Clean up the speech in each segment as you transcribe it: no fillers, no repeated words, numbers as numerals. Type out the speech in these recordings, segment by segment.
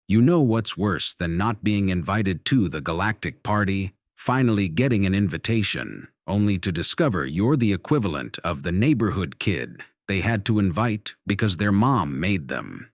You know what's worse than not being invited to the galactic party, finally getting an invitation, only to discover you're the equivalent of the neighborhood kid they had to invite because their mom made them.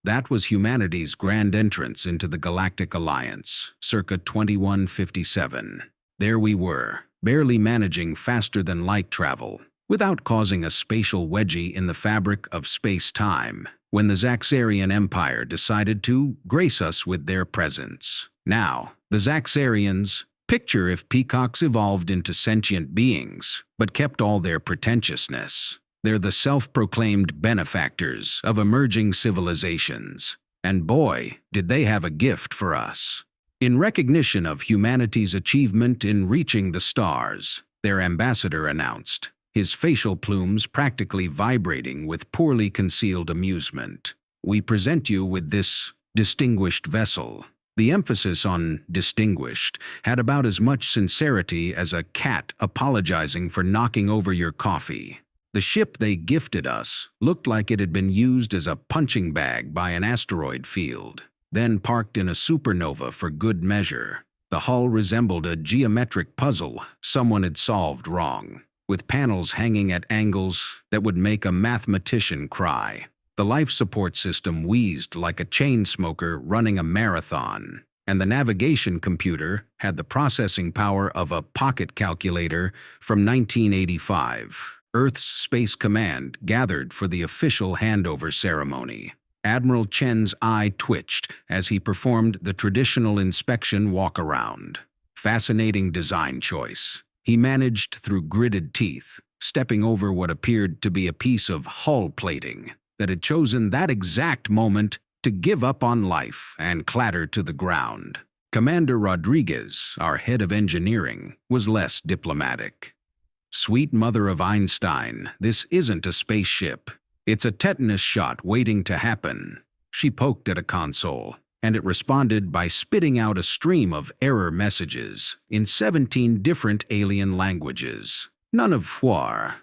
That was humanity's grand entrance into the Galactic Alliance, circa 2157. There we were, barely managing faster-than-light travel, without causing a spatial wedgie in the fabric of space-time, when the Zaxarian Empire decided to grace us with their presence. Now, the Zaxarians, picture if peacocks evolved into sentient beings, but kept all their pretentiousness. They're the self-proclaimed benefactors of emerging civilizations. And boy, did they have a gift for us. In recognition of humanity's achievement in reaching the stars, their ambassador announced, his facial plumes practically vibrating with poorly concealed amusement. We present you with this distinguished vessel. The emphasis on distinguished had about as much sincerity as a cat apologizing for knocking over your coffee. The ship they gifted us looked like it had been used as a punching bag by an asteroid field, then parked in a supernova for good measure. The hull resembled a geometric puzzle someone had solved wrong, with panels hanging at angles that would make a mathematician cry. The life support system wheezed like a chain smoker running a marathon, and the navigation computer had the processing power of a pocket calculator from 1985. Earth's Space Command gathered for the official handover ceremony. Admiral Chen's eye twitched as he performed the traditional inspection walk-around. Fascinating design choice. He managed through gritted teeth, stepping over what appeared to be a piece of hull plating that had chosen that exact moment to give up on life and clatter to the ground. Commander Rodriguez, our head of engineering, was less diplomatic. Sweet mother of Einstein, this isn't a spaceship. It's a tetanus shot waiting to happen. She poked at a console, and it responded by spitting out a stream of error messages in 17 different alien languages, none of HFY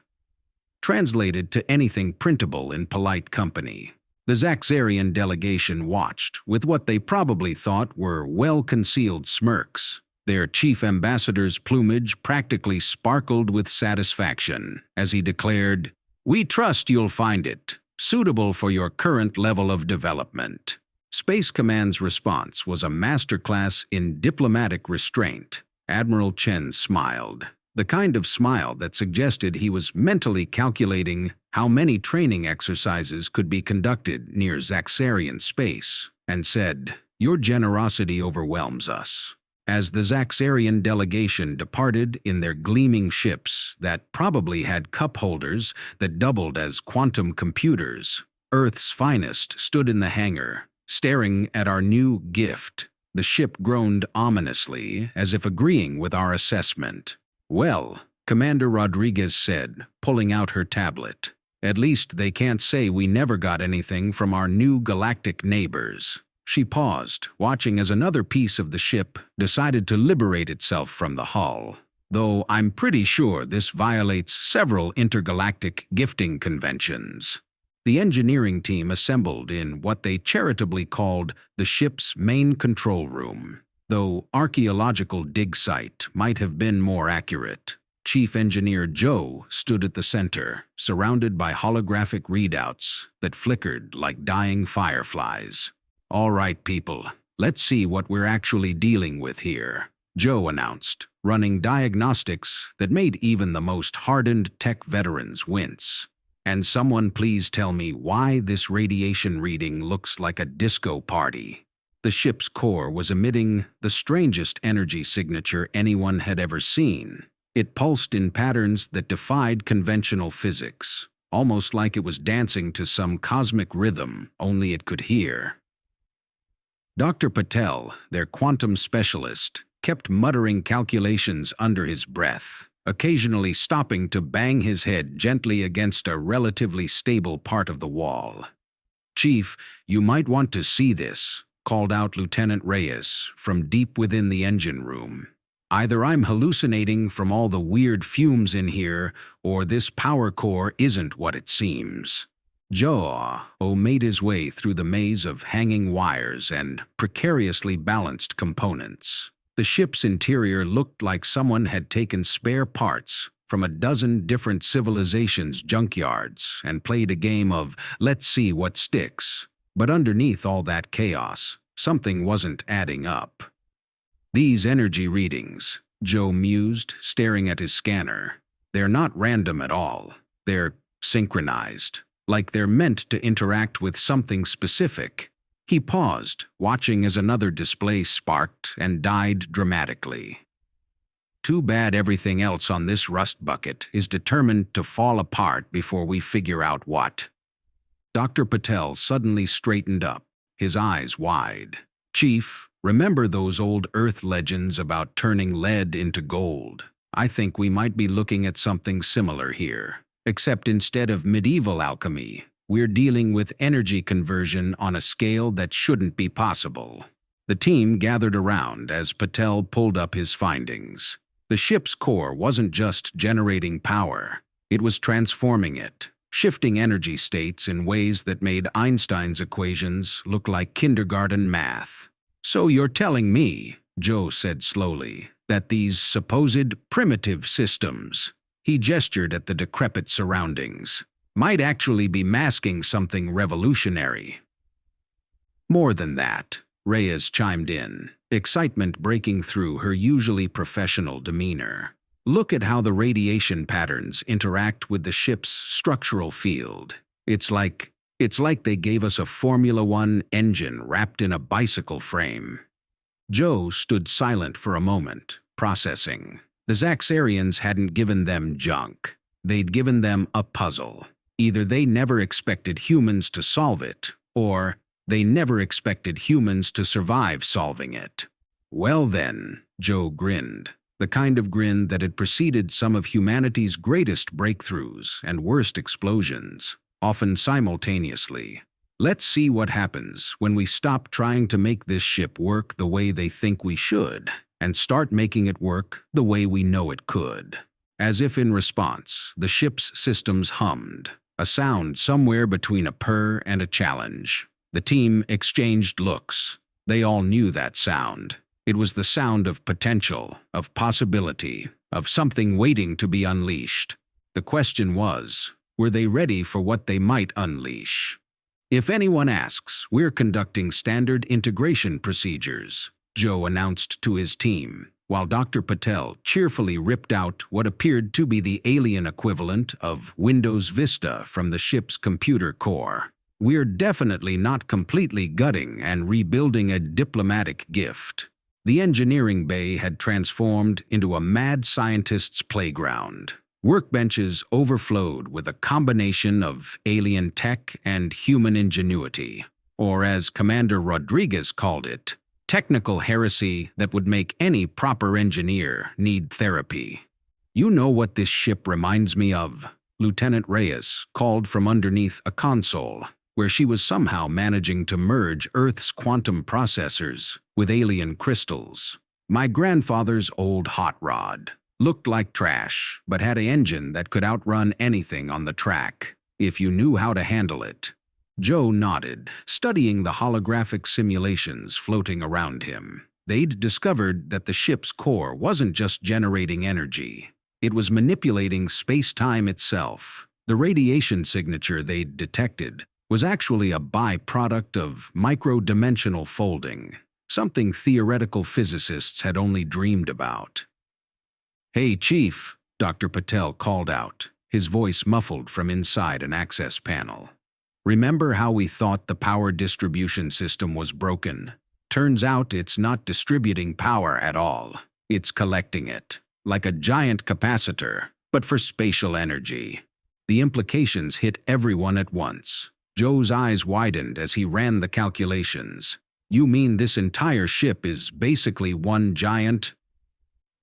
translated to anything printable in polite company. The Zaxarian delegation watched with what they probably thought were well-concealed smirks. Their chief ambassador's plumage practically sparkled with satisfaction as he declared, "We trust you'll find it suitable for your current level of development." Space Command's response was a masterclass in diplomatic restraint. Admiral Chen smiled, the kind of smile that suggested he was mentally calculating how many training exercises could be conducted near Zaxarian space, and said, "Your generosity overwhelms us." As the Zaxarian delegation departed in their gleaming ships that probably had cup holders that doubled as quantum computers, Earth's finest stood in the hangar, staring at our new gift. The ship groaned ominously, as if agreeing with our assessment. "Well," Commander Rodriguez said, pulling out her tablet, "at least they can't say we never got anything from our new galactic neighbors." She paused, watching as another piece of the ship decided to liberate itself from the hull. Though I'm pretty sure this violates several intergalactic gifting conventions. The engineering team assembled in what they charitably called the ship's main control room, though archaeological dig site might have been more accurate. Chief Engineer Joe stood at the center, surrounded by holographic readouts that flickered like dying fireflies. "All right, people, let's see what we're actually dealing with here," Joe announced, running diagnostics that made even the most hardened tech veterans wince. "And someone please tell me why this radiation reading looks like a disco party." The ship's core was emitting the strangest energy signature anyone had ever seen. It pulsed in patterns that defied conventional physics, almost like it was dancing to some cosmic rhythm only it could hear. Dr. Patel, their quantum specialist, kept muttering calculations under his breath, occasionally stopping to bang his head gently against a relatively stable part of the wall. "Chief, you might want to see this," called out Lieutenant Reyes from deep within the engine room. "Either I'm hallucinating from all the weird fumes in here, or this power core isn't what it seems." Joe made his way through the maze of hanging wires and precariously balanced components. The ship's interior looked like someone had taken spare parts from a dozen different civilizations' junkyards and played a game of let's see what sticks. But underneath all that chaos, something wasn't adding up. These energy readings, Joe mused, staring at his scanner. They're not random at all. They're synchronized, like they're meant to interact with something specific. He paused, watching as another display sparked and died dramatically. Too bad everything else on this rust bucket is determined to fall apart before we figure out what. Dr. Patel suddenly straightened up, his eyes wide. Chief, remember those old Earth legends about turning lead into gold? I think we might be looking at something similar here. Except instead of medieval alchemy, we're dealing with energy conversion on a scale that shouldn't be possible. The team gathered around as Patel pulled up his findings. The ship's core wasn't just generating power, it was transforming it, shifting energy states in ways that made Einstein's equations look like kindergarten math. So you're telling me, Joe said slowly, that these supposed primitive systems, he gestured at the decrepit surroundings, might actually be masking something revolutionary. More than that, Reyes chimed in, excitement breaking through her usually professional demeanor. Look at how the radiation patterns interact with the ship's structural field. It's like they gave us a Formula One engine wrapped in a bicycle frame. Joe stood silent for a moment, processing. The Zaxarians hadn't given them junk. They'd given them a puzzle. Either they never expected humans to solve it, or they never expected humans to survive solving it. Well then, Joe grinned, the kind of grin that had preceded some of humanity's greatest breakthroughs and worst explosions, often simultaneously. Let's see what happens when we stop trying to make this ship work the way they think we should, and start making it work the way we know it could. As if in response, the ship's systems hummed, a sound somewhere between a purr and a challenge. The team exchanged looks. They all knew that sound. It was the sound of potential, of possibility, of something waiting to be unleashed. The question was, were they ready for what they might unleash? If anyone asks, we're conducting standard integration procedures, Joe announced to his team, while Dr. Patel cheerfully ripped out what appeared to be the alien equivalent of Windows Vista from the ship's computer core. We're definitely not completely gutting and rebuilding a diplomatic gift. The engineering bay had transformed into a mad scientist's playground. Workbenches overflowed with a combination of alien tech and human ingenuity, or as Commander Rodriguez called it, technical heresy that would make any proper engineer need therapy. You know what this ship reminds me of? Lieutenant Reyes called from underneath a console, where she was somehow managing to merge Earth's quantum processors with alien crystals. My grandfather's old hot rod looked like trash, but had an engine that could outrun anything on the track, if you knew how to handle it. Joe nodded, studying the holographic simulations floating around him. They'd discovered that the ship's core wasn't just generating energy. It was manipulating space-time itself. The radiation signature they'd detected was actually a byproduct of micro-dimensional folding, something theoretical physicists had only dreamed about. "Hey, Chief," Dr. Patel called out, his voice muffled from inside an access panel. "Remember how we thought the power distribution system was broken? Turns out it's not distributing power at all. It's collecting it, like a giant capacitor, but for spatial energy." The implications hit everyone at once. Joe's eyes widened as he ran the calculations. "You mean this entire ship is basically one giant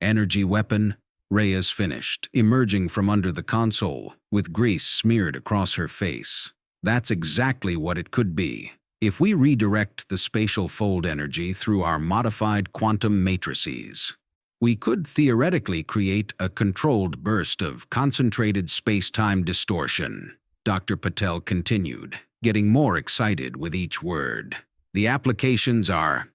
energy weapon?" Reyes finished, emerging from under the console, with grease smeared across her face. "That's exactly what it could be. If we redirect the spatial fold energy through our modified quantum matrices, we could theoretically create a controlled burst of concentrated space-time distortion. Dr. Patel continued, getting more excited with each word. The applications are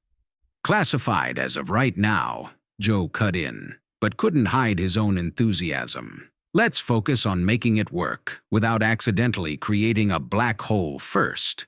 classified as of right now, Joe cut in, but couldn't hide his own enthusiasm. Let's focus on making it work without accidentally creating a black hole first.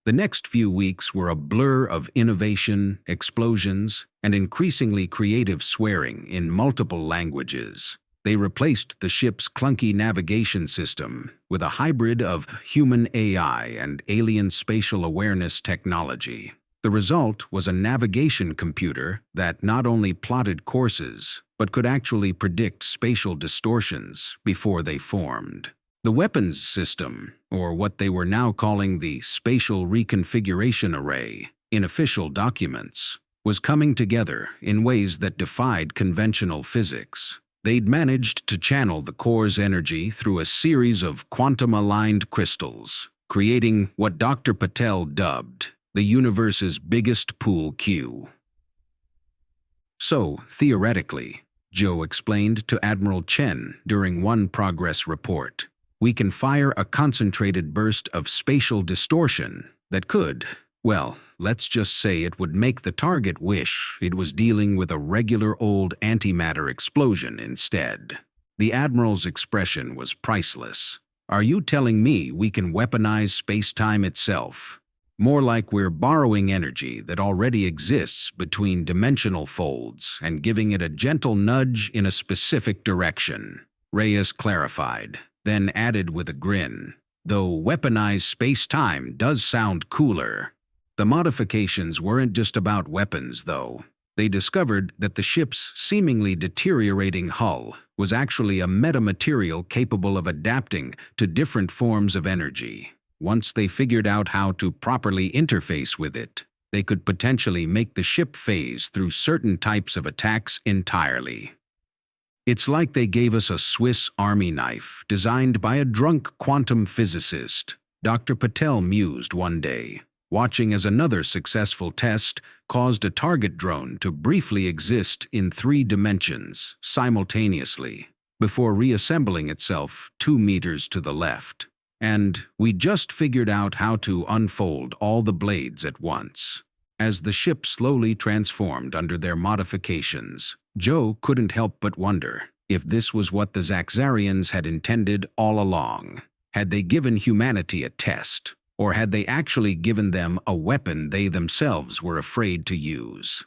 The next few weeks were a blur of innovation, explosions, and increasingly creative swearing in multiple languages. They replaced the ship's clunky navigation system with a hybrid of human AI and alien spatial awareness technology. The result was a navigation computer that not only plotted courses, but could actually predict spatial distortions before they formed. The weapons system, or what they were now calling the Spatial Reconfiguration Array in official documents, was coming together in ways that defied conventional physics. They'd managed to channel the core's energy through a series of quantum-aligned crystals, creating what Dr. Patel dubbed the universe's biggest pool cue. So, theoretically, Joe explained to Admiral Chen during one progress report, we can fire a concentrated burst of spatial distortion that could, well, let's just say it would make the target wish it was dealing with a regular old antimatter explosion instead. The Admiral's expression was priceless. Are you telling me we can weaponize space-time itself? More like we're borrowing energy that already exists between dimensional folds and giving it a gentle nudge in a specific direction, Reyes clarified, then added with a grin, though weaponized space-time does sound cooler. The modifications weren't just about weapons, though. They discovered that the ship's seemingly deteriorating hull was actually a metamaterial capable of adapting to different forms of energy. Once they figured out how to properly interface with it, they could potentially make the ship phase through certain types of attacks entirely. It's like they gave us a Swiss Army knife designed by a drunk quantum physicist, Dr. Patel mused one day, watching as another successful test caused a target drone to briefly exist in 3 dimensions simultaneously, before reassembling itself 2 meters to the left. And we just figured out how to unfold all the blades at once. As the ship slowly transformed under their modifications, Joe couldn't help but wonder if this was what the Zaxarians had intended all along. Had they given humanity a test, or had they actually given them a weapon they themselves were afraid to use?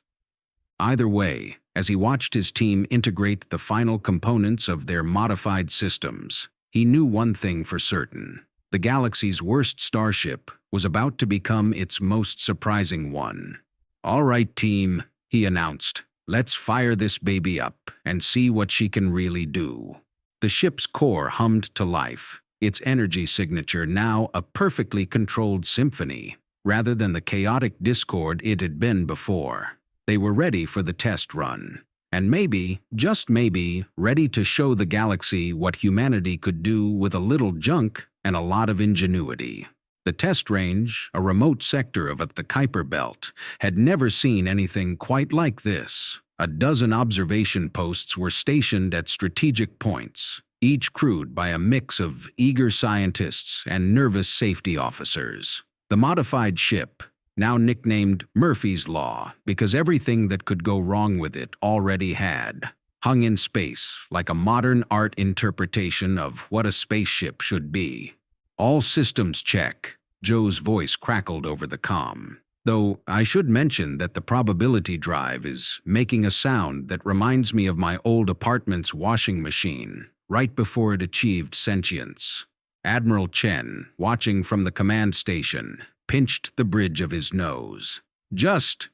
Either way, as he watched his team integrate the final components of their modified systems, he knew one thing for certain. The galaxy's worst starship was about to become its most surprising one. All right, team, he announced. Let's fire this baby up and see what she can really do. The ship's core hummed to life, its energy signature now a perfectly controlled symphony, rather than the chaotic discord it had been before. They were ready for the test run. And maybe, just maybe, ready to show the galaxy what humanity could do with a little junk and a lot of ingenuity. The test range, a remote sector of the Kuiper Belt, had never seen anything quite like this. A dozen observation posts were stationed at strategic points, each crewed by a mix of eager scientists and nervous safety officers. The modified ship, now nicknamed Murphy's Law because everything that could go wrong with it already had, hung in space like a modern art interpretation of what a spaceship should be. All systems check, Joe's voice crackled over the comm. Though I should mention that the probability drive is making a sound that reminds me of my old apartment's washing machine, right before it achieved sentience. Admiral Chen, watching from the command station, pinched the bridge of his nose. Just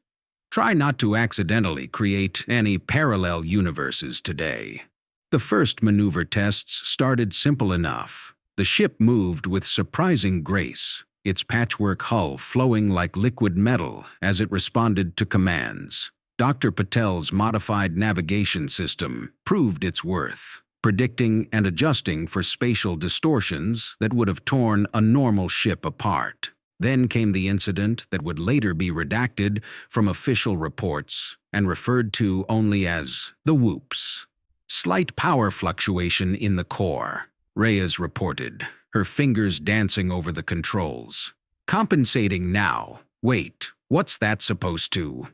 try not to accidentally create any parallel universes today. The first maneuver tests started simple enough. The ship moved with surprising grace, its patchwork hull flowing like liquid metal as it responded to commands. Dr. Patel's modified navigation system proved its worth, predicting and adjusting for spatial distortions that would have torn a normal ship apart. Then came the incident that would later be redacted from official reports and referred to only as the whoops. Slight power fluctuation in the core, Reyes reported, her fingers dancing over the controls. Compensating now. Wait, what's that supposed to?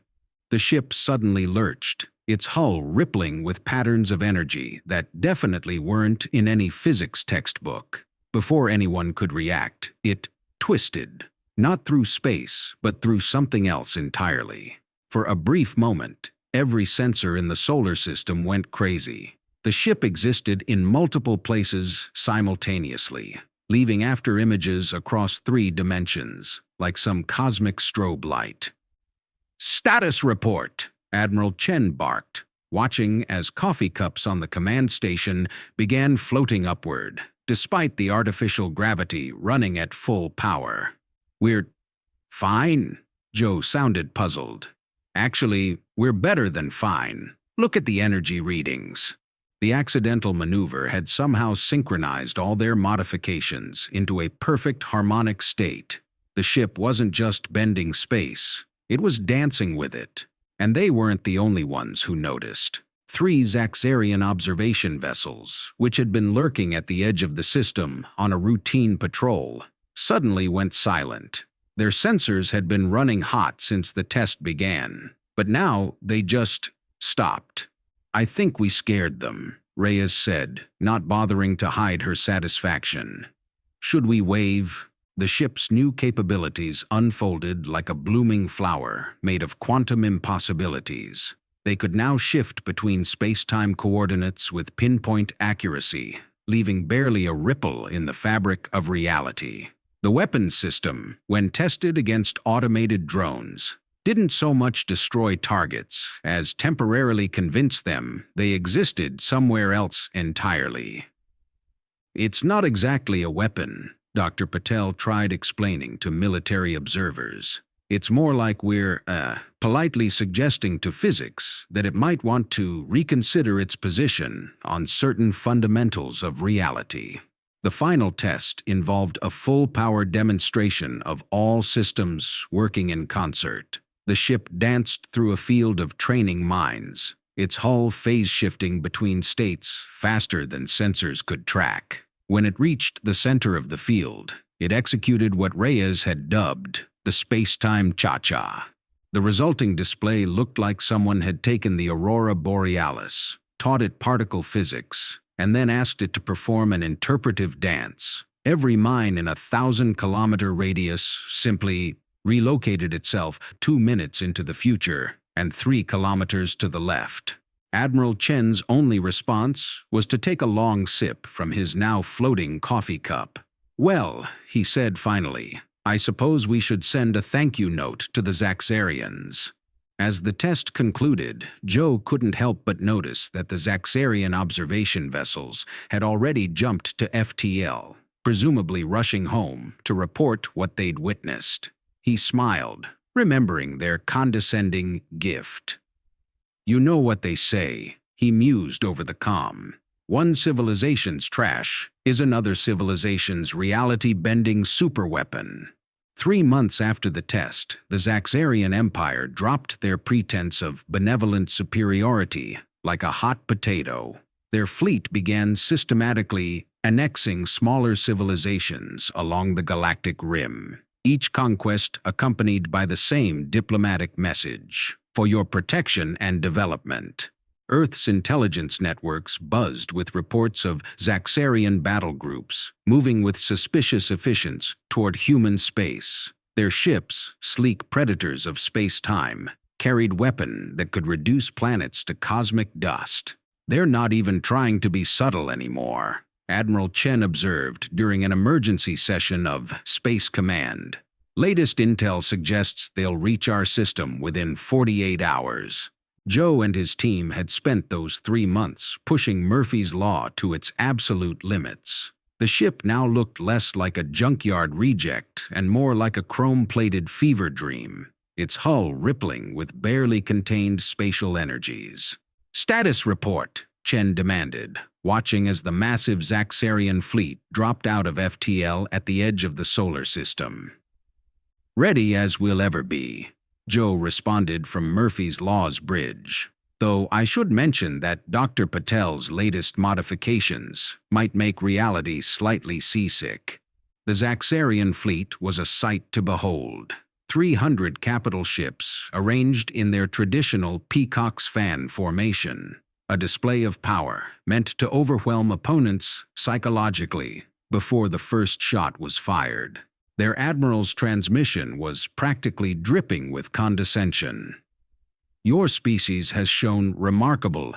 The ship suddenly lurched, its hull rippling with patterns of energy that definitely weren't in any physics textbook. Before anyone could react, it twisted, not through space, but through something else entirely. For a brief moment, every sensor in the solar system went crazy. The ship existed in multiple places simultaneously, leaving after images across 3 dimensions, like some cosmic strobe light. "Status report!" Admiral Chen barked, watching as coffee cups on the command station began floating upward, despite the artificial gravity running at full power. "We're fine," Joe sounded puzzled. "Actually, we're better than fine. Look at the energy readings." The accidental maneuver had somehow synchronized all their modifications into a perfect harmonic state. The ship wasn't just bending space, it was dancing with it. And they weren't the only ones who noticed. 3 Zaxarian observation vessels, which had been lurking at the edge of the system on a routine patrol, suddenly went silent. Their sensors had been running hot since the test began, but now they just stopped. "I think we scared them," Reyes said, not bothering to hide her satisfaction. "Should we wave?" The ship's new capabilities unfolded like a blooming flower made of quantum impossibilities. They could now shift between space-time coordinates with pinpoint accuracy, leaving barely a ripple in the fabric of reality. The weapons system, when tested against automated drones, didn't so much destroy targets as temporarily convince them they existed somewhere else entirely. "It's not exactly a weapon," Dr. Patel tried explaining to military observers. "It's more like we're, politely suggesting to physics that it might want to reconsider its position on certain fundamentals of reality." The final test involved a full-power demonstration of all systems working in concert. The ship danced through a field of training mines, its hull phase-shifting between states faster than sensors could track. When it reached the center of the field, it executed what Reyes had dubbed the space-time cha-cha. The resulting display looked like someone had taken the aurora borealis, taught it particle physics, and then asked it to perform an interpretive dance. Every mine in a 1,000-kilometer radius simply relocated itself 2 minutes into the future and 3 kilometers to the left. Admiral Chen's only response was to take a long sip from his now floating coffee cup. "Well," he said finally, "I suppose we should send a thank you note to the Zaxarians." As the test concluded, Joe couldn't help but notice that the Zaxarian observation vessels had already jumped to FTL, presumably rushing home to report what they'd witnessed. He smiled, remembering their condescending gift. "You know what they say," he mused over the comm. "One civilization's trash is another civilization's reality-bending superweapon." 3 months after the test, the Zaxarian Empire dropped their pretense of benevolent superiority like a hot potato. Their fleet began systematically annexing smaller civilizations along the galactic rim, each conquest accompanied by the same diplomatic message: "For your protection and development." Earth's intelligence networks buzzed with reports of Zaxarian battle groups moving with suspicious efficiency toward human space. Their ships, sleek predators of space-time, carried weapons that could reduce planets to cosmic dust. "They're not even trying to be subtle anymore," Admiral Chen observed during an emergency session of Space Command. "Latest intel suggests they'll reach our system within 48 hours. Joe and his team had spent those 3 months pushing Murphy's Law to its absolute limits. The ship now looked less like a junkyard reject and more like a chrome-plated fever dream, its hull rippling with barely contained spatial energies. "Status report," Chen demanded, watching as the massive Zaxarian fleet dropped out of FTL at the edge of the solar system. "Ready as we'll ever be," Joe responded from Murphy's Law's bridge. Though I should mention that Dr. Patel's latest modifications might make reality slightly seasick. The Zaxarian fleet was a sight to behold. 300 capital ships arranged in their traditional peacock's fan formation, a display of power meant to overwhelm opponents psychologically before the first shot was fired. Their admiral's transmission was practically dripping with condescension. Your species has shown remarkable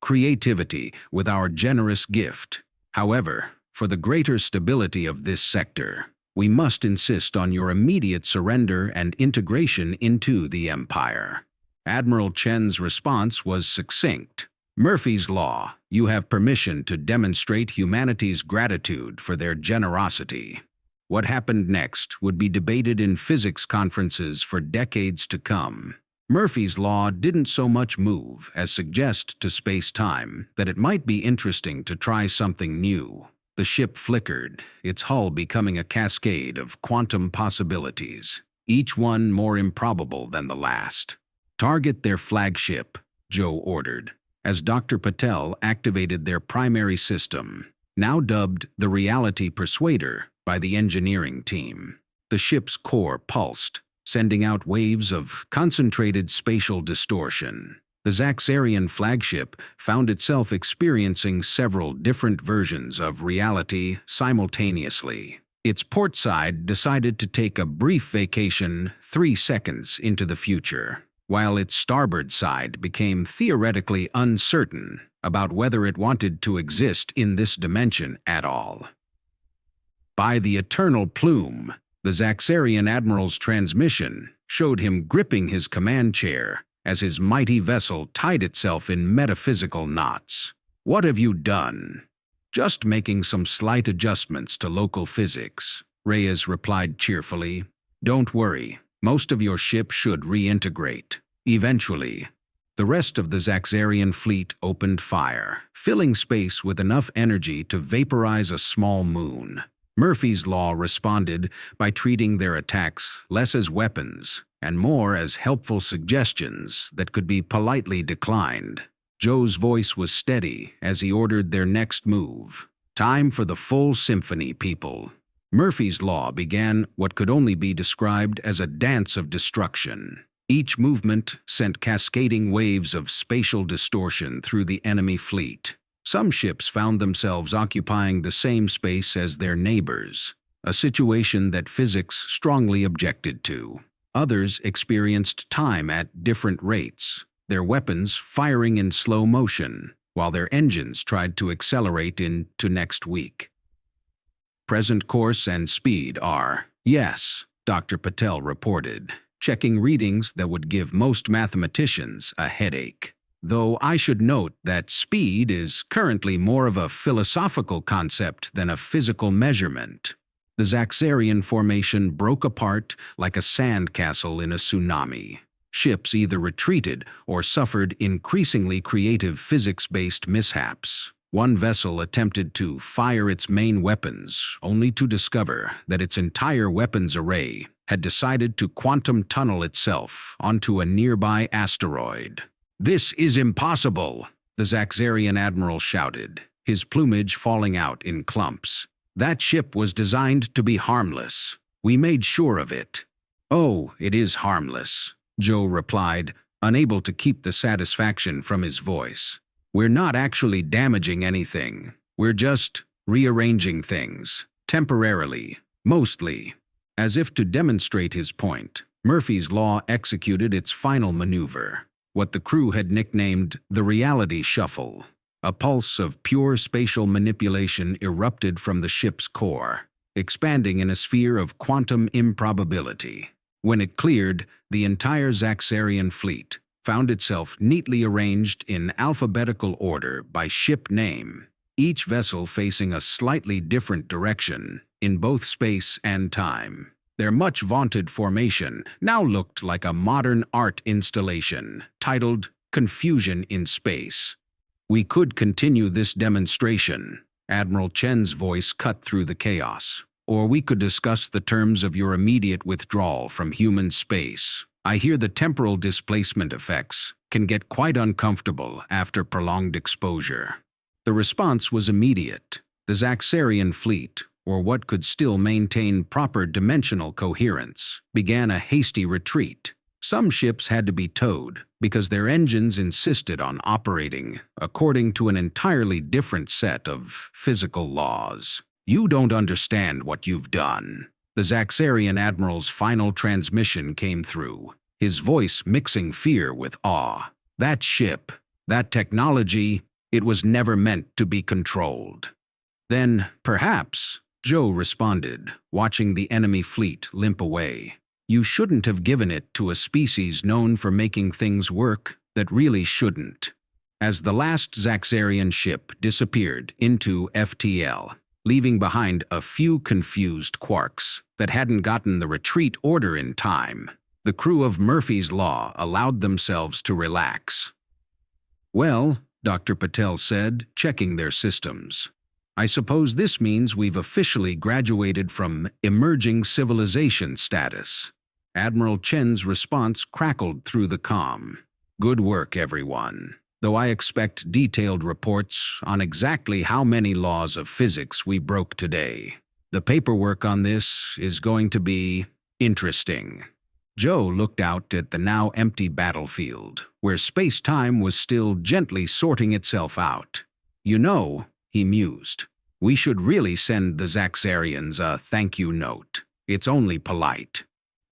creativity with our generous gift. However, for the greater stability of this sector, we must insist on your immediate surrender and integration into the Empire. Admiral Chen's response was succinct. Murphy's Law, you have permission to demonstrate humanity's gratitude for their generosity. What happened next would be debated in physics conferences for decades to come. Murphy's Law didn't so much move as suggest to space-time that it might be interesting to try something new. The ship flickered, its hull becoming a cascade of quantum possibilities, each one more improbable than the last. Target their flagship, Joe ordered, as Dr. Patel activated their primary system, now dubbed the Reality Persuader by the engineering team. The ship's core pulsed, sending out waves of concentrated spatial distortion. The Zaxarian flagship found itself experiencing several different versions of reality simultaneously. Its port side decided to take a brief vacation 3 seconds into the future, while its starboard side became theoretically uncertain about whether it wanted to exist in this dimension at all. By the eternal plume, the Zaxarian admiral's transmission showed him gripping his command chair as his mighty vessel tied itself in metaphysical knots. What have you done? Just making some slight adjustments to local physics, Reyes replied cheerfully. Don't worry, most of your ship should reintegrate. Eventually, the rest of the Zaxarian fleet opened fire, filling space with enough energy to vaporize a small moon. Murphy's Law responded by treating their attacks less as weapons and more as helpful suggestions that could be politely declined. Joe's voice was steady as he ordered their next move. Time for the full symphony, people. Murphy's Law began what could only be described as a dance of destruction. Each movement sent cascading waves of spatial distortion through the enemy fleet. Some ships found themselves occupying the same space as their neighbors, a situation that physics strongly objected to. Others experienced time at different rates, their weapons firing in slow motion, while their engines tried to accelerate into next week. Present course and speed are, yes, Dr. Patel reported, checking readings that would give most mathematicians a headache. Though I should note that speed is currently more of a philosophical concept than a physical measurement. The Zaxarian formation broke apart like a sandcastle in a tsunami. Ships either retreated or suffered increasingly creative physics-based mishaps. One vessel attempted to fire its main weapons, only to discover that its entire weapons array had decided to quantum tunnel itself onto a nearby asteroid. "This is impossible," the Zaxarian admiral shouted, his plumage falling out in clumps. "That ship was designed to be harmless. We made sure of it." "Oh, it is harmless," Joe replied, unable to keep the satisfaction from his voice. "We're not actually damaging anything. We're just rearranging things, temporarily, mostly." As if to demonstrate his point, Murphy's Law executed its final maneuver, what the crew had nicknamed the Reality Shuffle. A pulse of pure spatial manipulation erupted from the ship's core, expanding in a sphere of quantum improbability. When it cleared, the entire Zaxarian fleet found itself neatly arranged in alphabetical order by ship name, each vessel facing a slightly different direction in both space and time. Their much-vaunted formation now looked like a modern art installation titled Confusion in Space. "We could continue this demonstration," Admiral Chen's voice cut through the chaos, "or we could discuss the terms of your immediate withdrawal from human space. I hear the temporal displacement effects can get quite uncomfortable after prolonged exposure. The response was immediate. The Zaxarian fleet, or what could still maintain proper dimensional coherence, began a hasty retreat. Some ships had to be towed because their engines insisted on operating according to an entirely different set of physical laws. "You don't understand what you've done." The Zaxarian admiral's final transmission came through, his voice mixing fear with awe. "That ship, that technology, it was never meant to be controlled." "Then, perhaps," Joe responded, watching the enemy fleet limp away, "you shouldn't have given it to a species known for making things work that really shouldn't." As the last Zaxarian ship disappeared into FTL, leaving behind a few confused quarks that hadn't gotten the retreat order in time, the crew of Murphy's Law allowed themselves to relax. "Well," Dr. Patel said, checking their systems, "I suppose this means we've officially graduated from emerging civilization status." Admiral Chen's response crackled through the comm. "Good work, everyone. Though I expect detailed reports on exactly how many laws of physics we broke today. The paperwork on this is going to be interesting." Joe looked out at the now empty battlefield, where space-time was still gently sorting itself out. "You know," he mused, "we should really send the Zaxarians a thank-you note. It's only polite."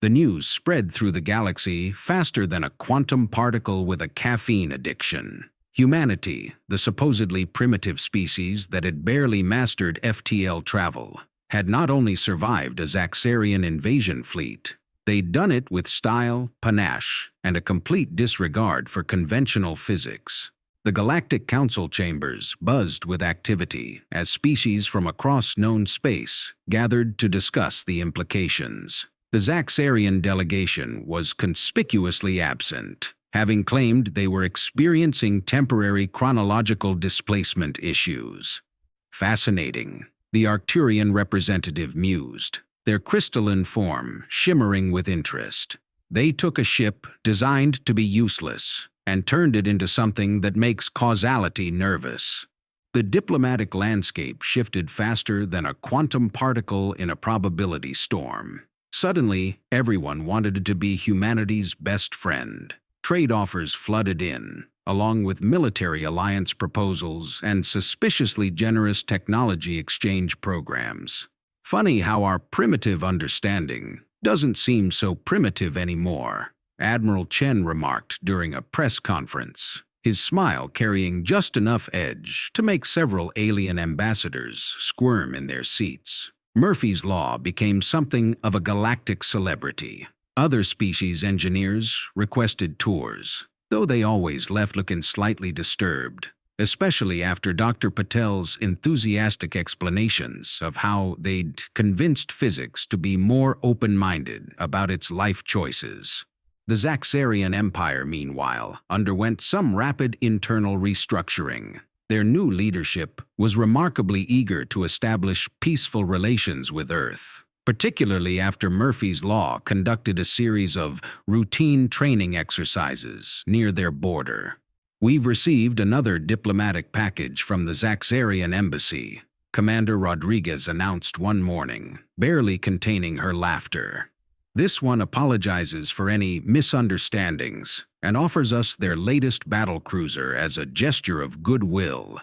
The news spread through the galaxy faster than a quantum particle with a caffeine addiction. Humanity, the supposedly primitive species that had barely mastered FTL travel, had not only survived a Zaxarian invasion fleet, they'd done it with style, panache, and a complete disregard for conventional physics. The Galactic Council chambers buzzed with activity as species from across known space gathered to discuss the implications. The Zaxarian delegation was conspicuously absent, having claimed they were experiencing temporary chronological displacement issues. "Fascinating," the Arcturian representative mused, their crystalline form shimmering with interest. "They took a ship designed to be useless and turned it into something that makes causality nervous." The diplomatic landscape shifted faster than a quantum particle in a probability storm. Suddenly, everyone wanted to be humanity's best friend. Trade offers flooded in, along with military alliance proposals and suspiciously generous technology exchange programs. "Funny how our primitive understanding doesn't seem so primitive anymore," Admiral Chen remarked during a press conference, his smile carrying just enough edge to make several alien ambassadors squirm in their seats. Murphy's Law became something of a galactic celebrity. Other species engineers requested tours, though they always left looking slightly disturbed, especially after Dr. Patel's enthusiastic explanations of how they'd convinced physics to be more open-minded about its life choices. The Zaxarian Empire, meanwhile, underwent some rapid internal restructuring. Their new leadership was remarkably eager to establish peaceful relations with Earth, particularly after Murphy's Law conducted a series of routine training exercises near their border. "We've received another diplomatic package from the Zaxarian embassy," Commander Rodriguez announced one morning, barely containing her laughter. "This one apologizes for any misunderstandings and offers us their latest battlecruiser as a gesture of goodwill."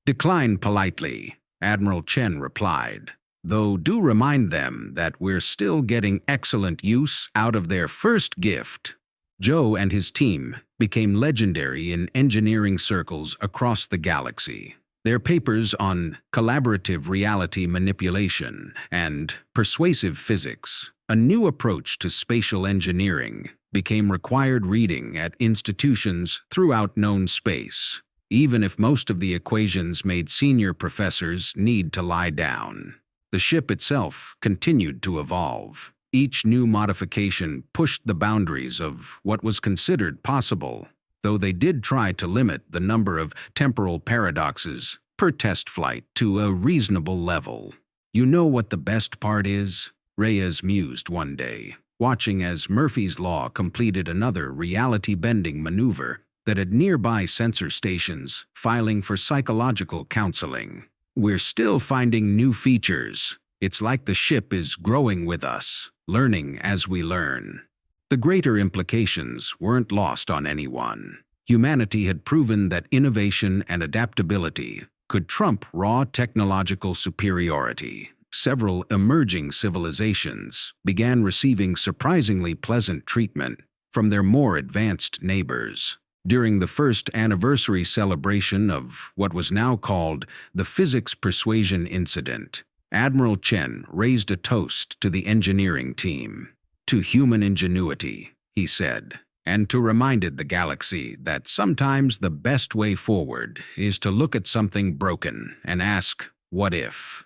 "Decline politely," Admiral Chen replied, "though do remind them that we're still getting excellent use out of their first gift." Joe and his team became legendary in engineering circles across the galaxy. Their papers on collaborative reality manipulation and persuasive physics, a new approach to spatial engineering, became required reading at institutions throughout known space, even if most of the equations made senior professors need to lie down. The ship itself continued to evolve. Each new modification pushed the boundaries of what was considered possible, though they did try to limit the number of temporal paradoxes per test flight to a reasonable level. "You know what the best part is?" Reyes mused one day. watching as Murphy's Law completed another reality-bending maneuver that had nearby sensor stations filing for psychological counseling. We're still finding new features. It's like the ship is growing with us, learning as we learn. The greater implications weren't lost on anyone. Humanity had proven that innovation and adaptability could trump raw technological superiority. Several emerging civilizations began receiving surprisingly pleasant treatment from their more advanced neighbors. During the first anniversary celebration of what was now called the Physics Persuasion Incident, Admiral Chen raised a toast to the engineering team. "To human ingenuity," he said, and to reminded the galaxy that sometimes the best way forward is to look at something broken and ask, what if?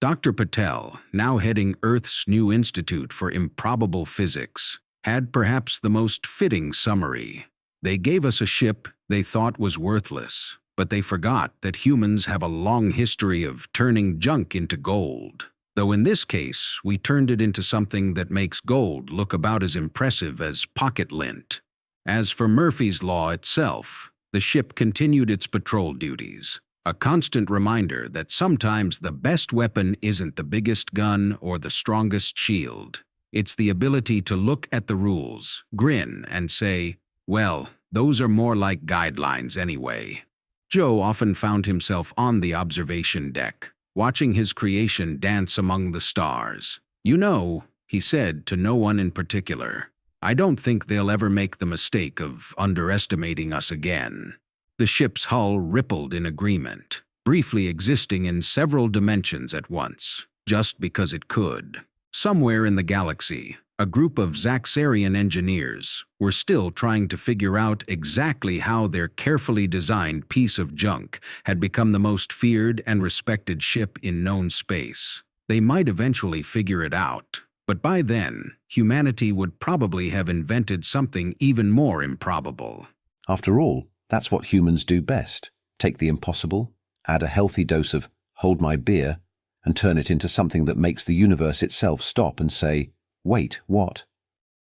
Dr. Patel, now heading Earth's new Institute for Improbable Physics, had perhaps the most fitting summary. They gave us a ship they thought was worthless, but they forgot that humans have a long history of turning junk into gold. Though in this case, we turned it into something that makes gold look about as impressive as pocket lint. As for Murphy's Law itself, the ship continued its patrol duties, a constant reminder that sometimes the best weapon isn't the biggest gun or the strongest shield. It's the ability to look at the rules, grin, and say, well, those are more like guidelines anyway. Joe often found himself on the observation deck, watching his creation dance among the stars. "You know," he said to no one in particular, "I don't think they'll ever make the mistake of underestimating us again." The ship's hull rippled in agreement, briefly existing in several dimensions at once, just because it could. Somewhere in the galaxy, a group of Zaxarian engineers were still trying to figure out exactly how their carefully designed piece of junk had become the most feared and respected ship in known space. They might eventually figure it out, but by then, humanity would probably have invented something even more improbable. After all, that's what humans do best. Take the impossible, add a healthy dose of "hold my beer," and turn it into something that makes the universe itself stop and say, "Wait, what?"